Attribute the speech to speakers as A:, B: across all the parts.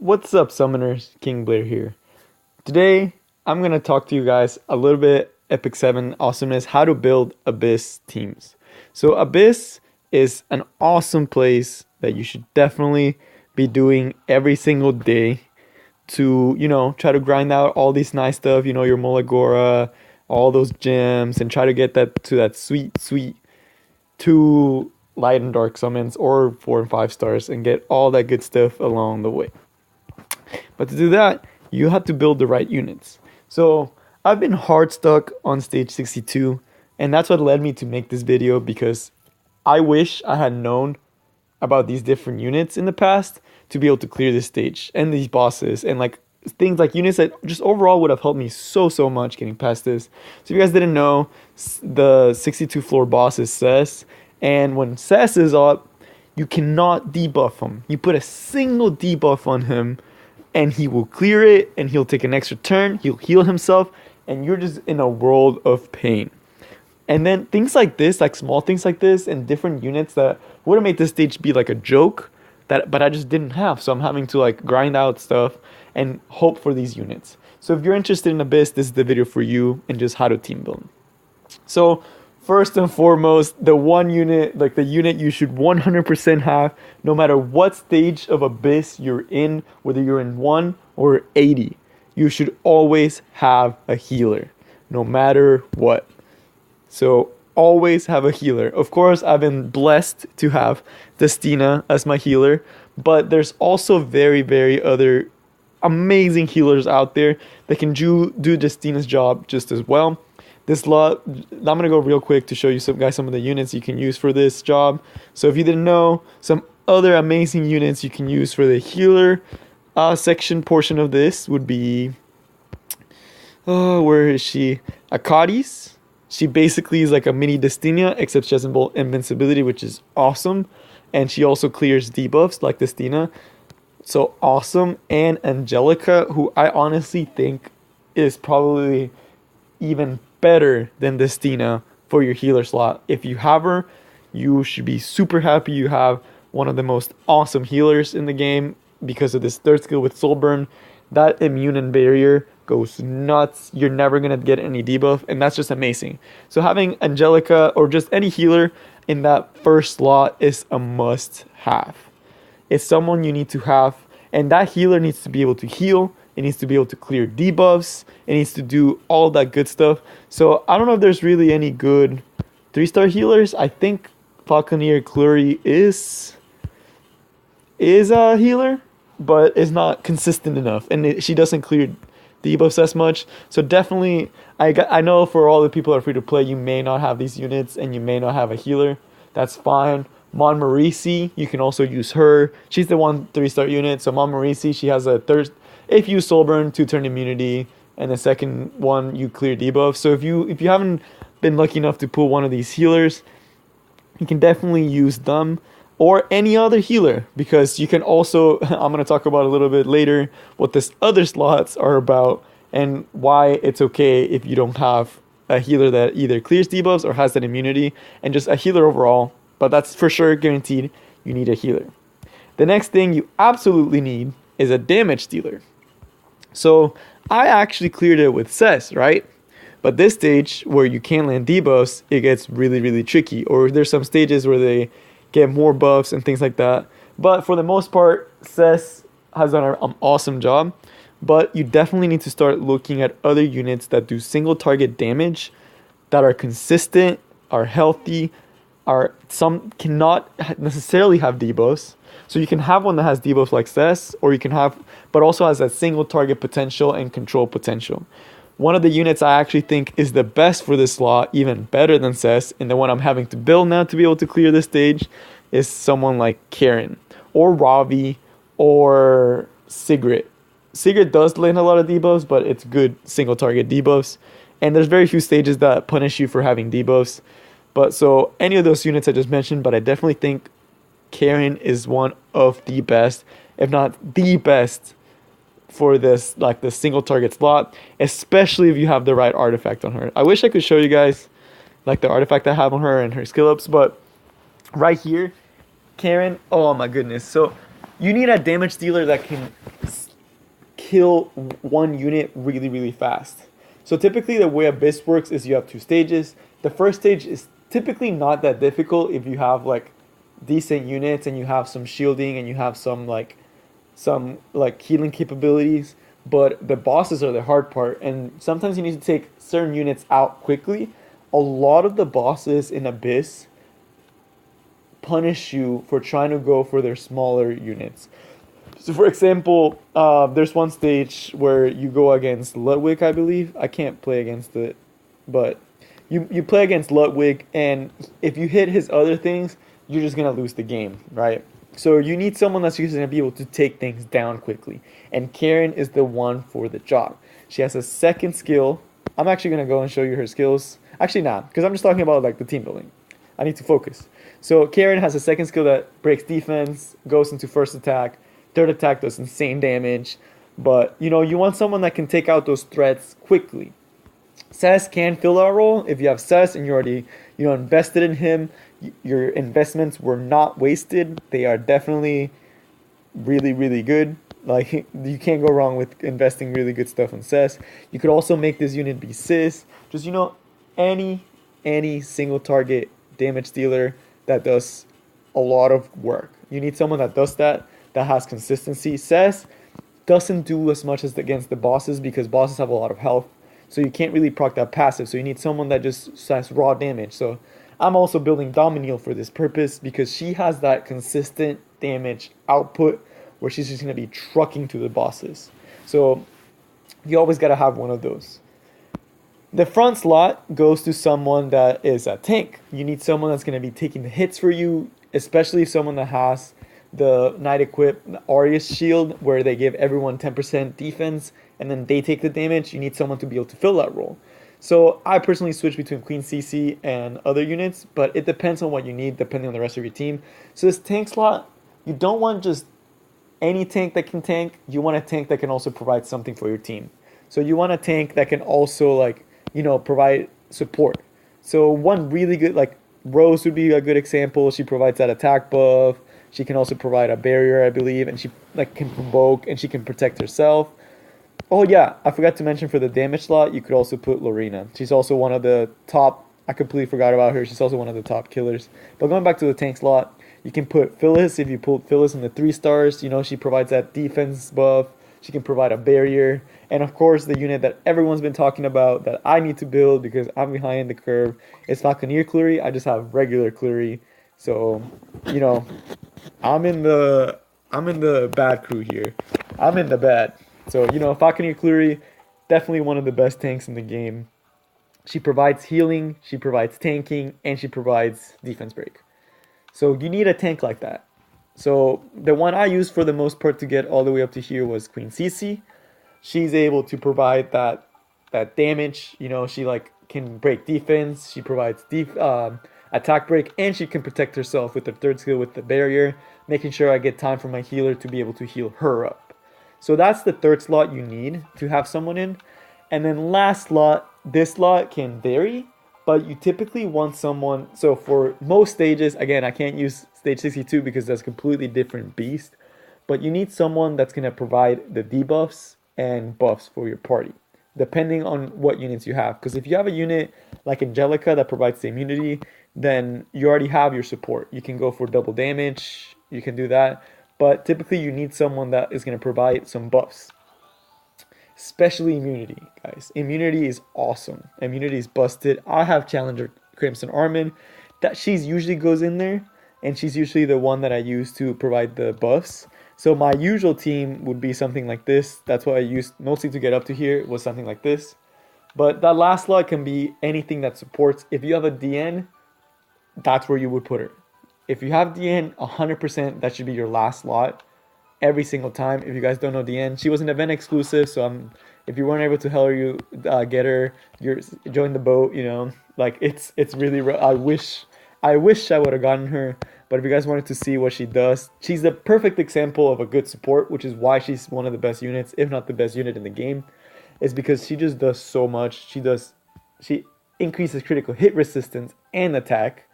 A: What's up, Summoners? King Blair here. Today, I'm gonna talk to you guys a little bit Epic 7 awesomeness, how to build Abyss teams. So Abyss is an awesome place that you should definitely be doing every single day to, try to grind out all these nice stuff, your Molagora, all those gems, and try to get that to that sweet, sweet 2 light and dark summons or 4 and 5 stars and get all that good stuff along the way. But to do that, you have to build the right units. So I've been hard stuck on stage 62, and that's what led me to make this video, because I wish I had known about these different units in the past to be able to clear this stage and these bosses, and like things like units that just overall would have helped me so much getting past this. So if you guys didn't know, the 62 floor boss is Cess, and when Cess is up, you cannot debuff him. You put a single debuff on him and he will clear it, and he'll take an extra turn, he'll heal himself, and you're just in a world of pain. And then things like this, like small things like this, and different units that would have made this stage be like a joke, but I just didn't have. So I'm having to like grind out stuff and hope for these units. So if you're interested in Abyss, this is the video for you, and just how to team build. So first and foremost, the one unit, like the unit you should 100% have, no matter what stage of Abyss you're in, whether you're in 1 or 80, you should always have a healer, no matter what. So always have a healer. Of course, I've been blessed to have Destina as my healer, but there's also very other amazing healers out there that can do Destina's job just as well. I'm gonna go real quick to show you some of the units you can use for this job. So if you didn't know, some other amazing units you can use for the healer section portion of this would be, where is she? Akadis. She basically is like a mini Destina, except she has invincibility, which is awesome, and she also clears debuffs like Destina, so awesome. And Angelica, who I honestly think is probably even better than Destina for your healer slot. If you have her, you should be super happy you have one of the most awesome healers in the game, because of this third skill with Soulburn. That immune and barrier goes nuts. You're never gonna get any debuff, and that's just amazing. So having Angelica or just any healer in that first slot is a must have. It's someone you need to have, and that healer needs to be able to heal. It needs to be able to clear debuffs. It needs to do all that good stuff. So I don't know if there's really any good 3-star healers. I think Falconeer Clury is a healer, but is not consistent enough, and she doesn't clear debuffs as much. So definitely, I know for all the people that are free to play, you may not have these units and you may not have a healer. That's fine. Montmorency, you can also use her. She's the 3-star unit. So Montmorency, she has a third. If you Soulburn, 2-turn immunity, and the second one you clear debuff. So if you haven't been lucky enough to pull one of these healers, you can definitely use them, or any other healer, because you can also, I'm going to talk about a little bit later what this other slots are about and why it's okay if you don't have a healer that either clears debuffs or has that immunity, and just a healer overall. But that's for sure guaranteed, you need a healer. The next thing you absolutely need is a damage dealer. So I actually cleared it with Cess, right? But this stage where you can't land debuffs, it gets really tricky. Or there's some stages where they get more buffs and things like that. But for the most part, Cess has done an awesome job. But you definitely need to start looking at other units that do single target damage, that are consistent, are healthy, some cannot necessarily have debuffs. So you can have one that has debuffs like Cess, or you can have, but also has that single target potential and control potential. One of the units I actually think is the best for this slot, even better than Cess, and the one I'm having to build now to be able to clear this stage, is someone like Karin, or Ravi, or Sigrid. Sigrid does land a lot of debuffs, but it's good single target debuffs, and there's very few stages that punish you for having debuffs. But so any of those units I just mentioned, but I definitely think Karin is one of the best, if not the best, for this, like the single target slot, especially if you have the right artifact on her. I wish I could show you guys like the artifact I have on her and her skill ups, but right here, Karin, oh my goodness. So You need a damage dealer that can kill one unit really, really fast. So typically the way Abyss works is you have two stages. The first stage is typically not that difficult if you have like decent units and you have some shielding and you have some like healing capabilities. But the bosses are the hard part, and sometimes you need to take certain units out quickly. A lot of the bosses in Abyss punish you for trying to go for their smaller units. So, for example, there's one stage where you go against Ludwig, I believe. I can't play against it, but you play against Ludwig, and if you hit his other things, you're just gonna lose the game, right? So you need someone that's just gonna be able to take things down quickly, and Karen is the one for the job. She has a second skill. I'm actually gonna go and show you her skills. Actually, not, because I'm just talking about like the team building. I need to focus. So Karen has a second skill that breaks defense, goes into first attack. Third attack does insane damage. But you know, you want someone that can take out those threats quickly. Cess can fill that role. If you have Cess and you already invested in him, your investments were not wasted. They are definitely really, really good. Like you can't go wrong with investing really good stuff in Cess. You could also make this unit be Sis. Just any single target damage dealer that does a lot of work. You need someone that does that has consistency. Cess doesn't do as much as against the bosses because bosses have a lot of health. So you can't really proc that passive. So you need someone that just has raw damage. So I'm also building Dominiel for this purpose because she has that consistent damage output where she's just going to be trucking to the bosses. So you always got to have one of those. The front slot goes to someone that is a tank. You need someone that's going to be taking the hits for you, especially someone that has the Knight Equip Arius shield where they give everyone 10% defense and then they take the damage. You need someone to be able to fill that role. So I personally switch between Queen CC and other units, but it depends on what you need depending on the rest of your team. So this tank slot, you don't want just any tank that can tank. You want a tank that can also provide something for your team. So you want a tank that can also provide support. So one really good, like Rose would be a good example. She provides that attack buff. She can also provide a barrier, I believe, and she can provoke and she can protect herself. Oh yeah, I forgot to mention for the damage slot, you could also put Lorena. She's also one of the top. I completely forgot about her. She's also one of the top killers. But going back to the tank slot, you can put Phyllis. If you put Phyllis in the 3 stars, she provides that defense buff. She can provide a barrier. And of course, the unit that everyone's been talking about that I need to build because I'm behind the curve is Falconeer Cleary. I just have regular Cleary. So, I'm in the bad crew here. I'm in the bad. So, Falconeer Cleary, definitely one of the best tanks in the game. She provides healing, she provides tanking, and she provides defense break. So you need a tank like that. So the one I used for the most part to get all the way up to here was Queen Cici. She's able to provide that damage. She can break defense. She provides attack break, and she can protect herself with her third skill with the barrier, making sure I get time for my healer to be able to heal her up. So that's the third slot you need to have someone in. And then last slot, this slot can vary, but you typically want someone. So for most stages, again, I can't use stage 62 because that's a completely different beast, but you need someone that's going to provide the debuffs and buffs for your party, depending on what units you have. Because if you have a unit like Angelica that provides the immunity, then you already have your support. You can go for double damage, you can do that, but typically you need someone that is going to provide some buffs. Especially immunity, guys. Immunity is awesome. Immunity is busted. I have Challenger Crimson Armin. That she's usually goes in there, and she's usually the one that I use to provide the buffs. So my usual team would be something like this. That's what I used mostly to get up to here, was something like this. But that last slot can be anything that supports. If you have a DN, that's where you would put her. If you have DN, 100% that should be your last slot every single time. If you guys don't know DN, she was an event exclusive, so if you weren't able to help you get her, join the boat. It's really I wish I would have gotten her. But if you guys wanted to see what she does, she's the perfect example of a good support, which is why she's one of the best units, if not the best unit in the game. Is because she just does so much. She increases critical hit resistance and attack.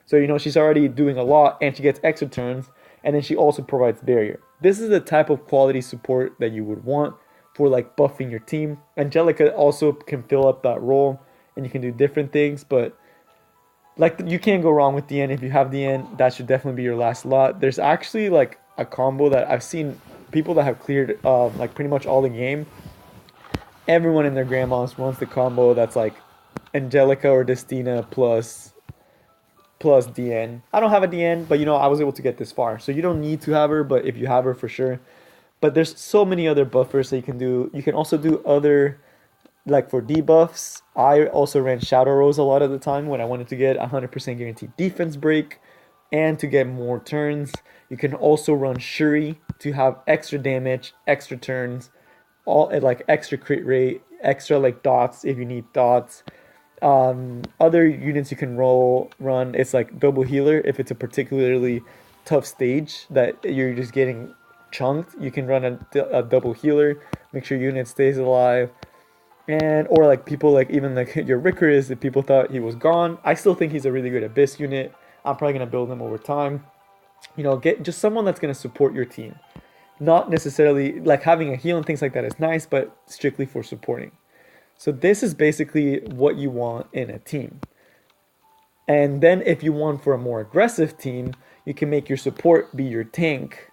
A: So she's already doing a lot, and she gets extra turns, and then she also provides barrier. this is the type of quality support that you would want for like buffing your team. Angelica also can fill up that role and you can do different things, but like you can't go wrong with DN. If you have DN, that should definitely be your last slot. There's actually like a combo that I've seen people that have cleared like pretty much all the game. Everyone in their grandmas runs the combo that's like Angelica or Destina plus DN. I don't have a DN, but I was able to get this far. So you don't need to have her, but if you have her, for sure. But there's so many other buffers that you can do. You can also do other, like for debuffs. I also ran Shadow Rose a lot of the time when I wanted to get 100% guaranteed defense break and to get more turns. You can also run Shuri to have extra damage, extra turns, all like extra crit rate, extra like dots if you need dots. Other units you can run, it's like double healer if it's a particularly tough stage that you're just getting chunked. You can run a double healer, make sure your unit stays alive. And or like people like even like your Rickers, if people thought he was gone, I still think he's a really good Abyss unit. I'm probably gonna build him over time. Get just someone that's gonna support your team. Not necessarily like having a heal and things like that is nice, but strictly for supporting. So this is basically what you want in a team. And then if you want for a more aggressive team, you can make your support be your tank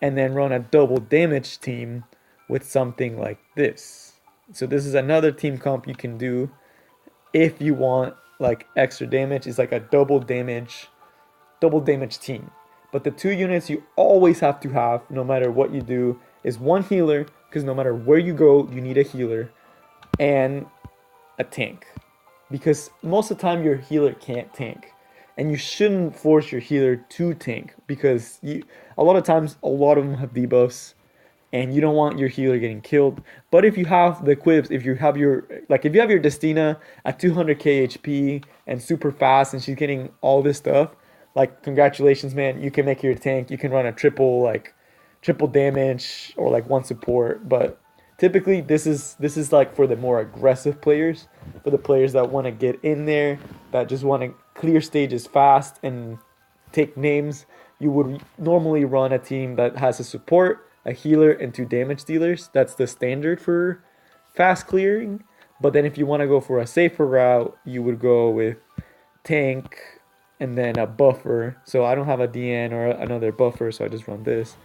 A: and then run a double damage team with something like this. So this is another team comp you can do if you want like extra damage. It's like a double damage team. But the two units you always have to have, no matter what you do, is one healer, because no matter where you go, you need a healer, and a tank. Because most of the time your healer can't tank. And you shouldn't force your healer to tank, because a lot of times, a lot of them have debuffs, and you don't want your healer getting killed. But if you have the equips, if you have your Destina at 200k HP and super fast, and she's getting all this stuff, like congratulations, man, you can make your tank. You can run a triple damage or like one support. But typically this is like for the more aggressive players, for the players that want to get in there, that just want to clear stages fast and take names. You would normally run a team that has a support, a healer, and 2 damage dealers. That's the standard for fast clearing. But then if you want to go for a safer route, you would go with tank and then a buffer. So I don't have a DN or another buffer, so I just run this.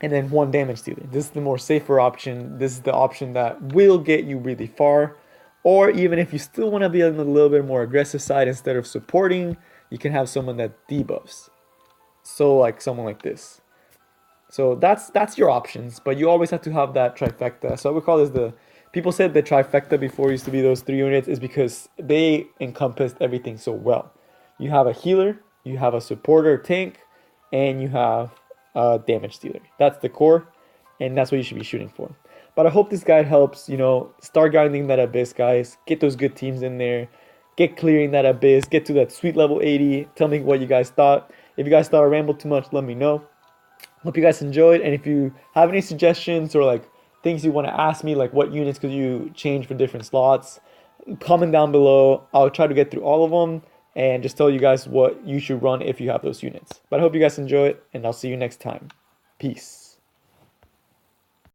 A: And then 1 damage dealer. This is the more safer option. This is the option that will get you really far. Or even if you still want to be on a little bit more aggressive side, instead of supporting, you can have someone that debuffs. So like someone like this. So that's your options, but you always have to have that trifecta. So I would call this people said the trifecta before used to be those 3 units, is because they encompassed everything so well. You have a healer, you have a supporter tank, and you have a damage dealer. That's the core, and that's what you should be shooting for. But I hope this guide helps, start grinding that Abyss, guys. Get those good teams in there. Get clearing that Abyss. Get to that sweet level 80. Tell me what you guys thought. If you guys thought I rambled too much, let me know. Hope you guys enjoyed, and if you have any suggestions or like things you want to ask me, like what units could you change for different slots, comment down below. I'll try to get through all of them and just tell you guys what you should run if you have those units. But I hope you guys enjoy it, and I'll see you next time. Peace.